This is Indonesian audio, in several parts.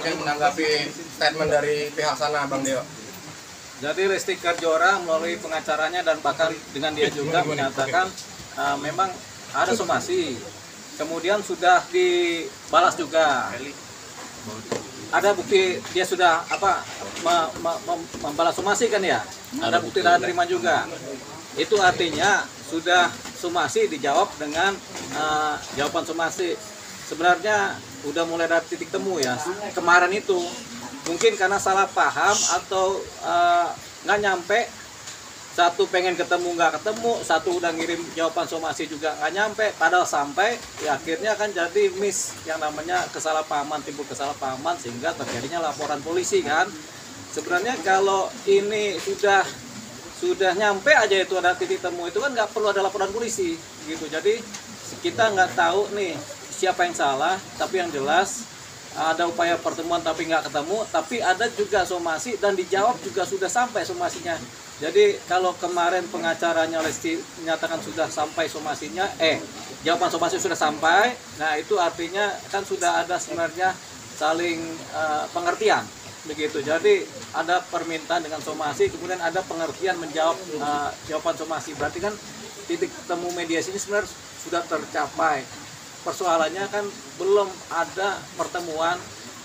mungkin menanggapi statement dari pihak sana, Bang Deo. Jadi Lesti Kejora melalui pengacaranya dan bahkan dengan dia juga menyatakan memang ada somasi. Kemudian sudah dibalas juga. Ada bukti dia sudah membalas somasi kan ya? Ada bukti tanda terima juga. Itu artinya sudah somasi dijawab dengan jawaban somasi. Sebenarnya udah mulai dari titik temu ya. Kemarin itu mungkin karena salah paham atau nggak nyampe, satu pengen ketemu nggak ketemu, satu udah ngirim jawaban somasi juga nggak nyampe, padahal sampai ya akhirnya kan jadi miss yang namanya kesalahpahaman, timbul kesalahpahaman sehingga terjadinya laporan polisi kan. Sebenarnya kalau ini sudah nyampe aja itu ada titik temu itu kan nggak perlu ada laporan polisi gitu. Jadi kita nggak tahu nih siapa yang salah, tapi yang jelas ada upaya pertemuan tapi nggak ketemu, tapi ada juga somasi dan dijawab juga sudah sampai somasinya. Jadi kalau kemarin pengacaranya Lesti menyatakan sudah sampai somasinya, jawaban somasi sudah sampai, nah itu artinya kan sudah ada sebenarnya saling pengertian begitu. Jadi ada permintaan dengan somasi, kemudian ada pengertian menjawab jawaban somasi. Berarti kan titik temu mediasi ini sebenarnya sudah tercapai. Persoalannya kan belum ada pertemuan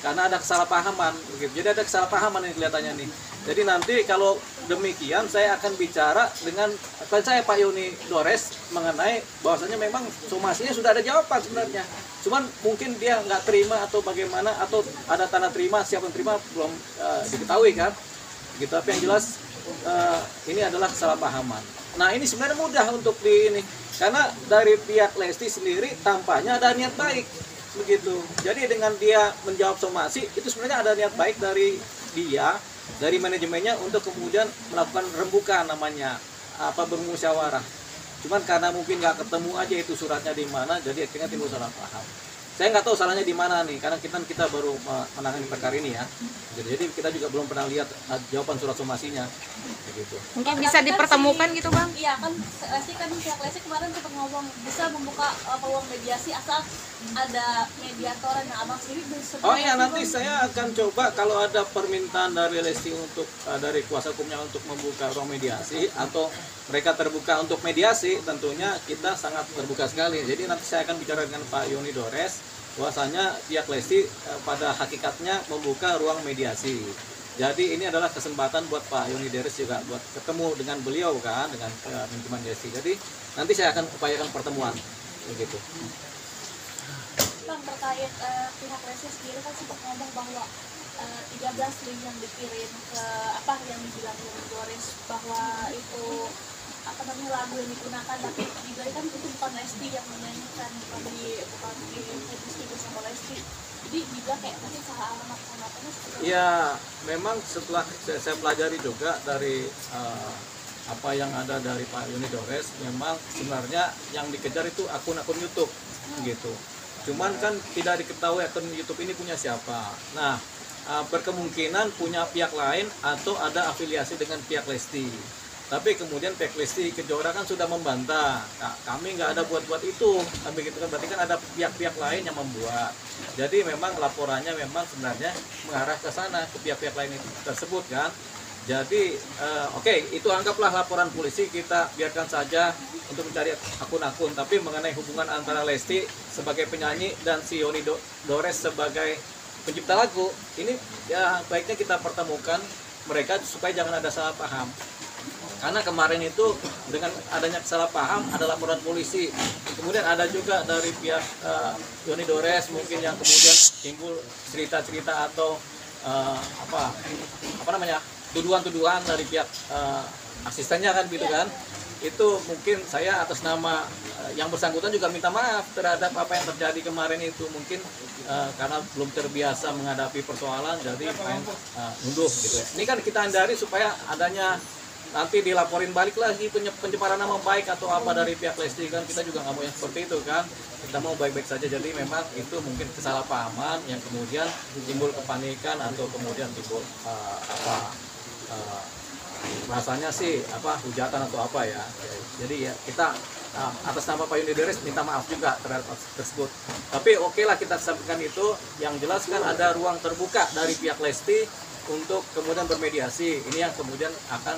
karena ada kesalahpahaman begitu. Jadi ada kesalahpahaman ini kelihatannya nih. Jadi nanti kalau demikian saya akan bicara dengan saya Pak Yoni Dores mengenai bahwasanya memang somasinya sudah ada jawaban sebenarnya. Cuman mungkin dia nggak terima atau bagaimana, atau ada tanda terima, siapa yang terima belum diketahui kan. Gitu. Tapi yang jelas ini adalah kesalahpahaman. Nah ini sebenarnya mudah untuk ini, karena dari pihak Lesti sendiri tampaknya ada niat baik begitu. Jadi dengan dia menjawab somasi itu sebenarnya ada niat baik dari dia, dari manajemennya untuk kemudian melakukan rembukan namanya bermusyawarah. Cuman karena mungkin nggak ketemu aja itu suratnya di mana, jadi akhirnya timbul salah paham. Saya nggak tahu salahnya di mana nih, karena kita baru menangani perkara ini ya. Jadi kita juga belum pernah lihat jawaban surat somasinya. Begitu. Mungkin bisa dipertemukan gitu Bang? Iya kan, pihak Lesti kemarin sempat ngomong bisa membuka peluang mediasi asal ada mediator. Nah abang sendiri bisa. Oh iya, nanti saya akan coba kalau ada permintaan dari Lesti untuk dari kuasa hukumnya untuk membuka ruang mediasi atau mereka terbuka untuk mediasi, tentunya kita sangat terbuka sekali. Jadi nanti saya akan bicara dengan Pak Yoni Dores bahwasanya pihak Lesti pada hakikatnya membuka ruang mediasi. Jadi ini adalah kesempatan buat Pak Yoni Dores juga buat ketemu dengan beliau kan, dengan manajemen Lesti. Jadi nanti saya akan upayakan pertemuan begitu. Bang, terkait pihak Lesti sendiri kan sempat ngomong bahwa 13 link yang dikirim ke yang dibilang Yoni Dores bahwa itu lagu yang digunakan, tapi juga kan itu bukan Lesti yang menyanyikan, bukan dipublis bersama Lesti. Jadi juga kayak nanti salah alamat alamatnya seperti itu. Ya, memang setelah saya pelajari juga dari apa yang ada dari Pak Yoni Dores, memang sebenarnya yang dikejar itu akun-akun YouTube gitu. Cuman kan tidak diketahui akun YouTube ini punya siapa. Nah, berkemungkinan punya pihak lain atau ada afiliasi dengan pihak Lesti. Tapi kemudian pihak Lesti Kejora kan sudah membantah, nah, kami nggak ada buat-buat itu, begitu kan, berarti kan ada pihak-pihak lain yang membuat. Jadi memang laporannya memang sebenarnya mengarah ke sana, ke pihak-pihak lain itu tersebut kan. Jadi oke, itu anggaplah laporan polisi, kita biarkan saja untuk mencari akun-akun. Tapi mengenai hubungan antara Lesti sebagai penyanyi dan si Yoni Dores sebagai pencipta lagu, ini ya baiknya kita pertemukan mereka supaya jangan ada salah paham. Karena kemarin itu dengan adanya kesalah paham ada laporan polisi, kemudian ada juga dari pihak Yoni Dores mungkin yang kemudian timbul cerita-cerita atau tuduhan-tuduhan dari pihak asistennya kan gitu kan. Itu mungkin saya atas nama yang bersangkutan juga minta maaf terhadap apa yang terjadi kemarin itu, mungkin karena belum terbiasa menghadapi persoalan jadi main nuduh gitu. Ini kan kita hindari supaya adanya nanti dilaporin balik lagi pencemaran nama baik atau apa dari pihak Lesti, kan kita juga nggak mau yang seperti itu kan. Kita mau baik-baik saja. Jadi memang itu mungkin kesalahpahaman yang kemudian timbul kepanikan atau kemudian timbul rasanya sih hujatan atau apa ya. Jadi ya kita atas nama Pak Yunidores minta maaf juga terhadap hal tersebut. Tapi oke lah kita sampaikan itu. Yang jelas kan ada ruang terbuka dari pihak Lesti untuk kemudian bermediasi. Ini yang kemudian akan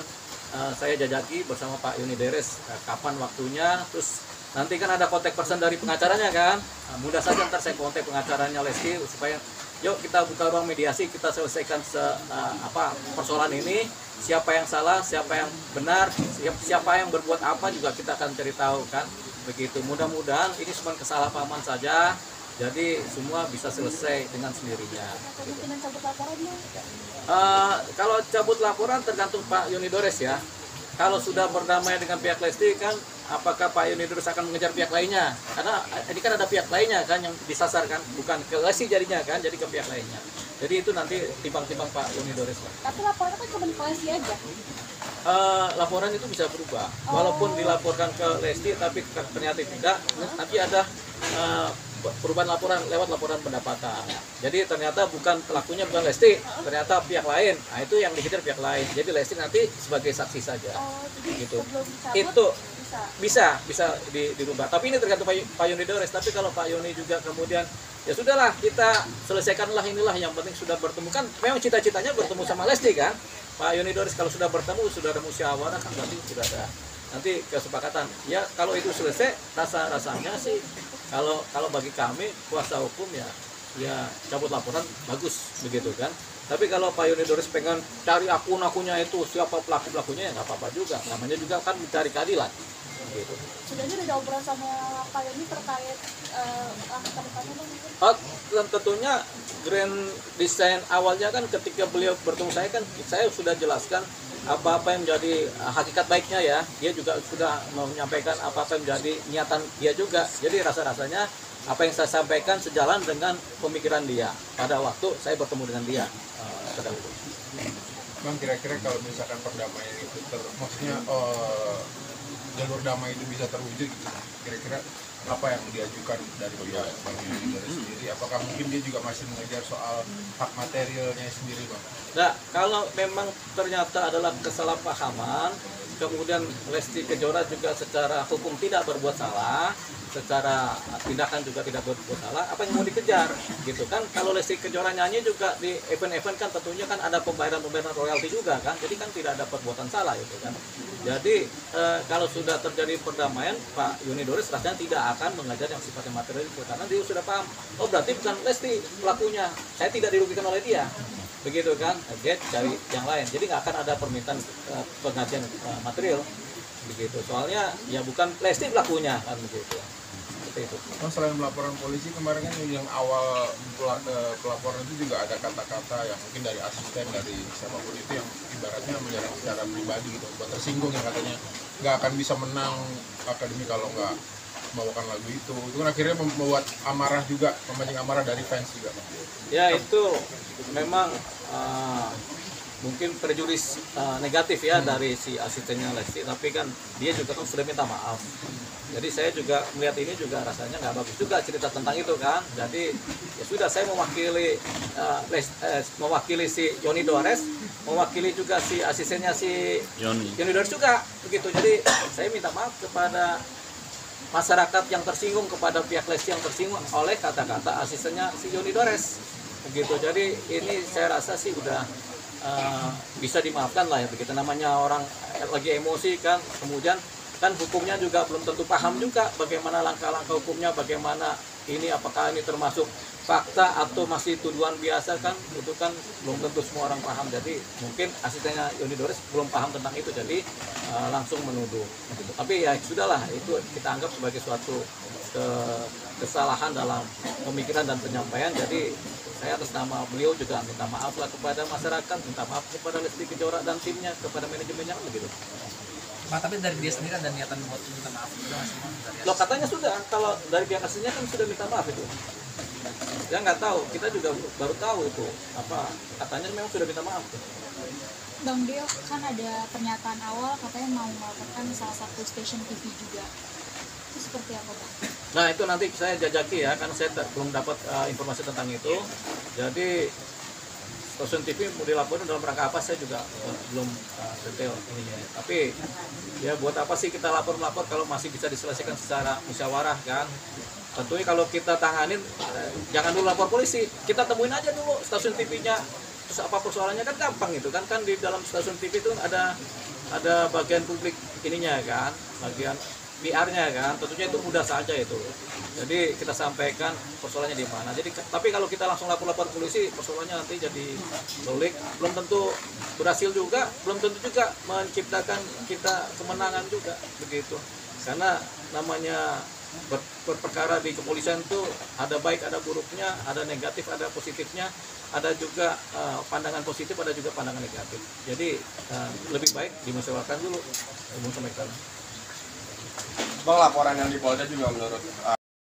saya jajaki bersama Pak Yunidores kapan waktunya. Terus nanti kan ada kontak person dari pengacaranya kan. Mudah saja ntar saya kontak pengacaranya Lesti supaya yuk kita buka ruang mediasi, kita selesaikan persoalan ini. Siapa yang salah, siapa yang benar, siapa yang berbuat apa juga kita akan cari tahu kan. Begitu. Mudah-mudahan ini cuma kesalahpahaman saja. Jadi semua bisa selesai dengan sendirinya. Kemungkinan cabut laporannya? Kalau cabut laporan tergantung Pak Yunidores ya. Kalau sudah berdamai dengan pihak Lesti kan, apakah Pak Yunidores akan mengejar pihak lainnya? Karena ini kan ada pihak lainnya kan yang disasar kan, bukan ke Lesti jadinya kan, jadi ke pihak lainnya. Jadi itu nanti timbang-timbang Pak Yunidores lah. Tapi laporannya kan cuma ke Lesti aja. Laporan itu bisa berubah. Walaupun dilaporkan ke Lesti tapi ternyata tidak, nanti ada perubahan laporan lewat laporan pendapatan. Jadi ternyata bukan pelakunya bukan Lesti, ternyata pihak lain. Nah itu yang dikejar pihak lain. Jadi Lesti nanti sebagai saksi saja. Jadi Gitu. sebelum Itu bisa. bisa dirubah. Tapi ini tergantung Pak Yunidores. Tapi kalau Pak Yuni juga kemudian ya sudahlah kita selesaikanlah inilah yang penting sudah bertemu kan. Memang cita-citanya bertemu sama Lesti kan. Pak Yunidores kalau sudah bertemu sudah ada musyawarah kan berarti sudah ada nanti kesepakatan. Ya kalau itu selesai rasanya sih kalau bagi kami kuasa hukum ya cabut laporan bagus begitu kan. Tapi kalau Pak Yunidores pengen cari akun-akunnya itu siapa pelakunya ya nggak apa-apa juga. Namanya juga kan mencari keadilan. Gitu. Sudah ada obrolan sama Pak Yoni terkait langkah-langkahnya mungkin? Dan tentunya grand design awalnya kan ketika beliau bertemu saya kan saya sudah jelaskan apa-apa yang menjadi hakikat baiknya ya. Dia juga sudah menyampaikan apa-apa yang menjadi niatan dia juga. Jadi rasa-rasanya apa yang saya sampaikan sejalan dengan pemikiran dia pada waktu saya bertemu dengan dia. Bang, kira-kira kalau misalkan perdamaian itu maksudnya jalur damai itu bisa terwujud gitu, kira-kira apa yang diajukan dari pihak Bang Yunidores sendiri? Apakah mungkin dia juga masih mengejar soal hak materialnya sendiri, Bang? Nah, kalau memang ternyata adalah kesalahpahaman, kemudian Lesti Kejora juga secara hukum tidak berbuat salah, secara tindakan juga tidak berbuat salah, apa yang mau dikejar gitu kan? Kalau Lesti Kejora nyanyi juga di event-event kan tentunya kan ada pembayaran royalti juga kan, jadi kan tidak ada perbuatan salah itu kan. Jadi kalau sudah terjadi perdamaian, Pak Yunidores rasanya tidak akan mengajar yang sifatnya material itu karena dia sudah paham, oh berarti bukan Lesti pelakunya, saya tidak dirugikan oleh dia. Begitu kan, dia cari yang lain, jadi nggak akan ada permintaan pengajian material begitu, soalnya ya bukan Lesti pelakunya kan begitu. Seperti itu. Oh, selain laporan polisi kemarin kan yang awal pelaporan itu juga ada kata-kata yang mungkin dari asisten dari siapapun itu yang ibaratnya menyerang secara pribadi gitu, buat tersinggung yang katanya nggak akan bisa menang akademi kalau nggak membawakan lagu itu kan akhirnya membuat amarah juga, memancing amarah dari fans juga. Ya itu memang mungkin prejudis negatif ya dari si asistennya Lesti, tapi kan dia juga kan sudah minta maaf. Jadi saya juga melihat ini juga rasanya nggak bagus juga cerita tentang itu kan. Jadi ya sudah saya mewakili mewakili si Yunidores, mewakili juga si asistennya si Yunidores juga begitu. Jadi saya minta maaf kepada masyarakat yang tersinggung, kepada pihak Lesti yang tersinggung oleh kata-kata asistennya si Yunidores begitu. Jadi ini saya rasa sih udah bisa dimaafkan lah ya begitu, namanya orang lagi emosi kan, kemudian kan hukumnya juga belum tentu paham juga bagaimana langkah-langkah hukumnya, bagaimana ini apakah ini termasuk fakta atau masih tuduhan biasa kan, itu kan belum tentu semua orang paham. Jadi mungkin asistennya Yunidores belum paham tentang itu, jadi langsung menuduh gitu. Tapi ya sudahlah, itu kita anggap sebagai suatu kesalahan dalam pemikiran dan penyampaian. Jadi saya atas nama beliau juga minta maaf lah kepada masyarakat, minta maaf kepada Lesti Kejora dan timnya, kepada manajemennya begitu. Pak, tapi dari dia sendiri ada niatan buat minta maaf juga nggak sih, Bang? Loh katanya sudah, kalau dari pihak aslinya kan sudah minta maaf itu. Ya nggak tahu, kita juga baru tahu itu apa katanya memang sudah minta maaf. Bang Deo, kan ada pernyataan awal katanya mau melaporkan salah satu stasiun TV juga. Itu seperti apa, Bang? Nah itu nanti saya jajaki ya, karena saya belum dapat informasi tentang itu. Jadi stasiun TV mau dilaporin dalam rangka apa saya juga belum detail ininya. Tapi ya buat apa sih kita lapor kalau masih bisa diselesaikan secara musyawarah kan? Tentunya kalau kita tanganin jangan dulu lapor polisi, kita temuin aja dulu stasiun TV-nya. Terus apa persoalannya kan gampang itu kan di dalam stasiun TV itu ada bagian publik ininya kan, bagian PR-nya kan, tentunya itu mudah saja itu. Jadi kita sampaikan persoalannya di mana. Jadi tapi kalau kita langsung lapor polisi, persoalannya nanti jadi sulit, belum tentu berhasil juga, belum tentu juga menciptakan kita kemenangan juga begitu. Karena namanya berperkara di kepolisian itu ada baik, ada buruknya, ada negatif, ada positifnya, ada juga pandangan positif, ada juga pandangan negatif. Jadi lebih baik dimusyawarahkan dulu. Bang, laporan yang di Polda juga menurut